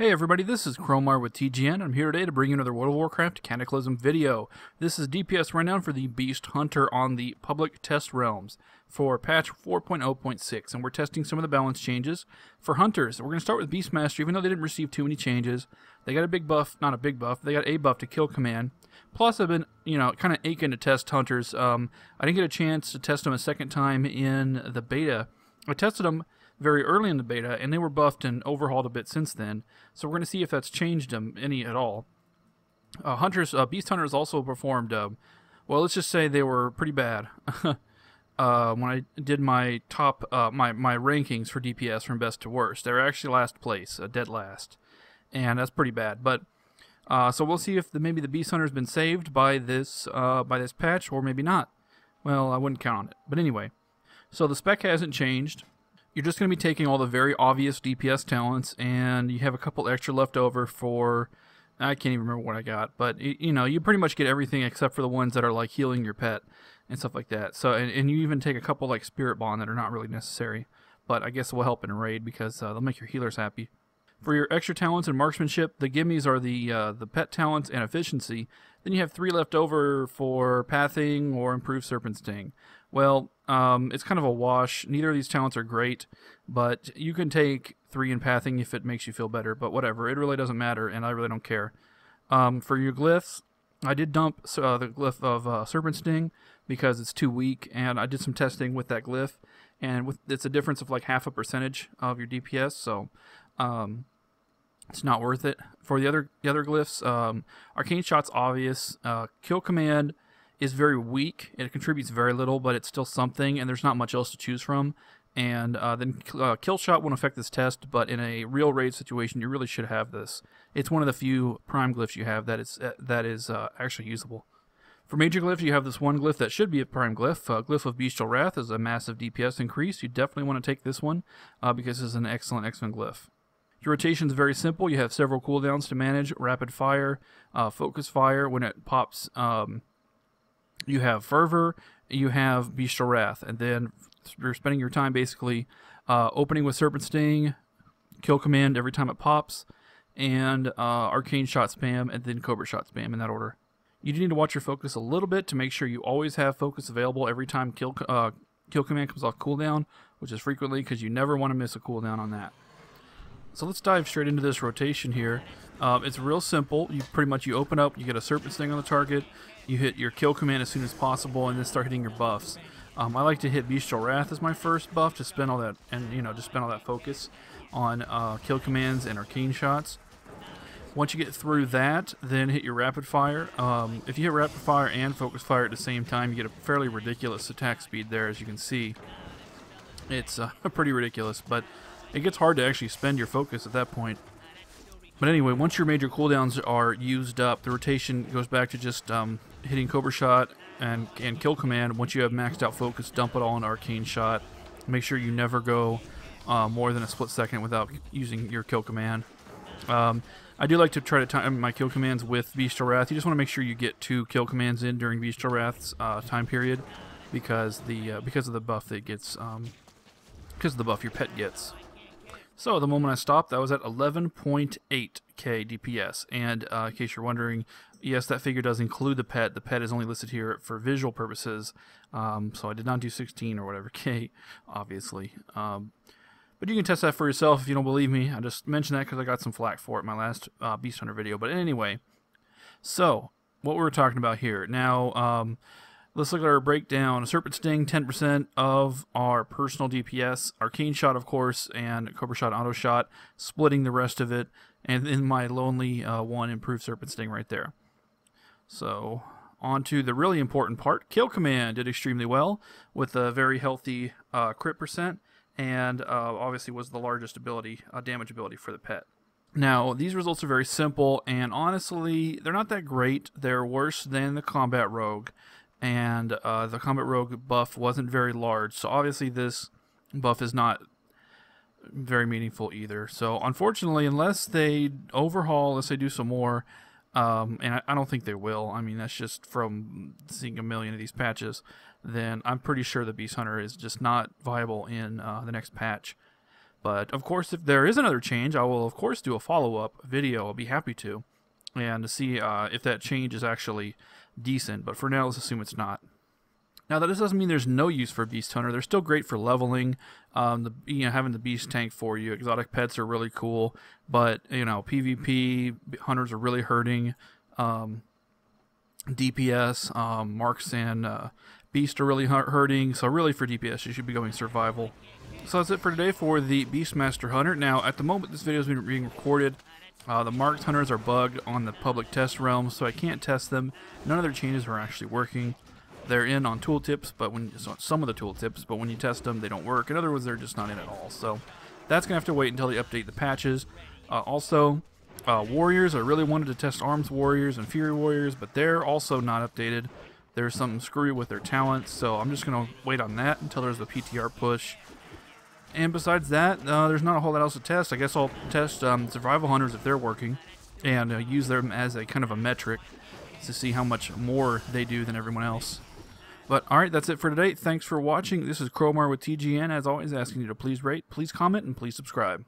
Hey everybody, this is Cromar with TGN. I'm here today to bring you another World of Warcraft Cataclysm video. This is DPS rundown for the Beast Hunter on the public test realms for patch 4.0.6, and we're testing some of the balance changes for Hunters. We're going to start with Beastmaster, even though they didn't receive too many changes. They got a big buff, not a big buff, they got a buff to kill command. Plus, I've been, kind of aching to test Hunters. I didn't get a chance to test them a second time in the beta. I tested them very early in the beta, and they were buffed and overhauled a bit since then. So we're going to see if that's changed them any at all. Beast Hunters also performed, well, let's just say they were pretty bad. When I did my top, my rankings for DPS from best to worst, they were actually last place, dead last, and that's pretty bad. But so we'll see if maybe the Beast Hunter's been saved by this patch, or maybe not. Well, I wouldn't count on it. But anyway, so the spec hasn't changed. You're just going to be taking all the very obvious DPS talents, and you have a couple extra left over for, I can't even remember what I got, but you pretty much get everything except for the ones that are like healing your pet and stuff like that. So, and you even take a couple like Spirit Bond that are not really necessary, but I guess it will help in a raid because they'll make your healers happy. For your extra talents and marksmanship, the gimmies are the pet talents and efficiency. Then you have 3 left over for pathing or improved serpent sting. Well, it's kind of a wash. Neither of these talents are great, but you can take 3 in pathing if it makes you feel better. But whatever, it really doesn't matter, and I really don't care. For your glyphs, I did dump the glyph of serpent sting because it's too weak, and I did some testing with that glyph, and it's a difference of like half a percentage of your DPS, so it's not worth it. For the other glyphs, Arcane Shot's obvious. Kill Command is very weak. It contributes very little, but it's still something, and there's not much else to choose from. And then Kill Shot won't affect this test, but in a real raid situation, you really should have this. It's one of the few prime glyphs you have that is actually usable. For major glyphs, you have this one glyph that should be a prime glyph. Glyph of Bestial Wrath is a massive DPS increase. You definitely want to take this one because it's an excellent glyph. Your rotation is very simple. You have several cooldowns to manage. Rapid Fire, Focus Fire. When it pops, you have Fervor, you have Bestial Wrath. And then you're spending your time basically opening with Serpent Sting, Kill Command every time it pops, and Arcane Shot spam, and then Cobra Shot spam in that order. You do need to watch your focus a little bit to make sure you always have focus available every time Kill Command comes off cooldown, which is frequently, because you never want to miss a cooldown on that. So let's dive straight into this rotation here. It's real simple. You open up, you get a Serpent Sting on the target, you hit your Kill Command as soon as possible, and then start hitting your buffs. I like to hit Bestial Wrath as my first buff to spend all that, and just spend all that focus on Kill Commands and Arcane Shots. Once you get through that, then hit your Rapid Fire. If you hit Rapid Fire and Focus Fire at the same time, you get a fairly ridiculous attack speed there, as you can see. It's pretty ridiculous, but it gets hard to actually spend your focus at that point. But anyway, once your major cooldowns are used up, the rotation goes back to just hitting Cobra Shot and Kill Command. Once you have maxed out focus, dump it all on Arcane Shot. Make sure you never go more than a split second without using your Kill Command. I do like to try to time my Kill Commands with Bestial Wrath. You just want to make sure you get 2 Kill Commands in during Bestial Wrath's time period because of the buff that it gets, because of the buff your pet gets. So the moment I stopped, that was at 11.8k DPS. And in case you're wondering, yes, that figure does include the pet. The pet is only listed here for visual purposes. So I did not do 16 or whatever K, obviously. But you can test that for yourself if you don't believe me. I just mentioned that because I got some flack for it in my last Beast Hunter video. But anyway, so what we're talking about here. Now, let's look at our breakdown. Serpent Sting, 10% of our personal DPS. Arcane Shot, of course, and Cobra Shot Auto Shot, splitting the rest of it. And then my lonely one improved Serpent Sting right there. So, on to the really important part. Kill Command did extremely well with a very healthy crit percent. And obviously was the largest damage ability for the pet. Now, these results are very simple, and honestly, they're not that great. They're worse than the Combat Rogue. And the Combat Rogue buff wasn't very large, so obviously this buff is not very meaningful either. So unfortunately, unless they do some more, and I don't think they will, I mean that's just from seeing a million of these patches, then I'm pretty sure the Beast Hunter is just not viable in the next patch. But of course, if there is another change, I will of course do a follow-up video. I'll be happy to, and to see if that change is actually decent. But for now, let's assume it's not. Now, this doesn't mean there's no use for Beast Hunter. They're still great for leveling. Having the Beast tank for you. Exotic pets are really cool, but PvP hunters are really hurting. DPS, Marks and Beast are really hurting. So really, for DPS, you should be going survival. So that's it for today for the Beastmaster Hunter. Now, at the moment this video is being recorded, the Marked Hunters are bugged on the public test realm, so I can't test them. None of their changes are actually working. They're in on tooltips, but some of the tooltips, but when you test them, they don't work. In other words, they're just not in at all. So that's gonna have to wait until they update the patches. Warriors, I really wanted to test Arms Warriors and Fury Warriors, but they're also not updated. There's something screwy with their talents, so I'm just gonna wait on that until there's the PTR push. And besides that, there's not a whole lot else to test. I guess I'll test Survival Hunters if they're working, and use them as a kind of a metric to see how much more they do than everyone else. But alright, that's it for today. Thanks for watching. This is Cromar with TGN, as always, asking you to please rate, please comment, and please subscribe.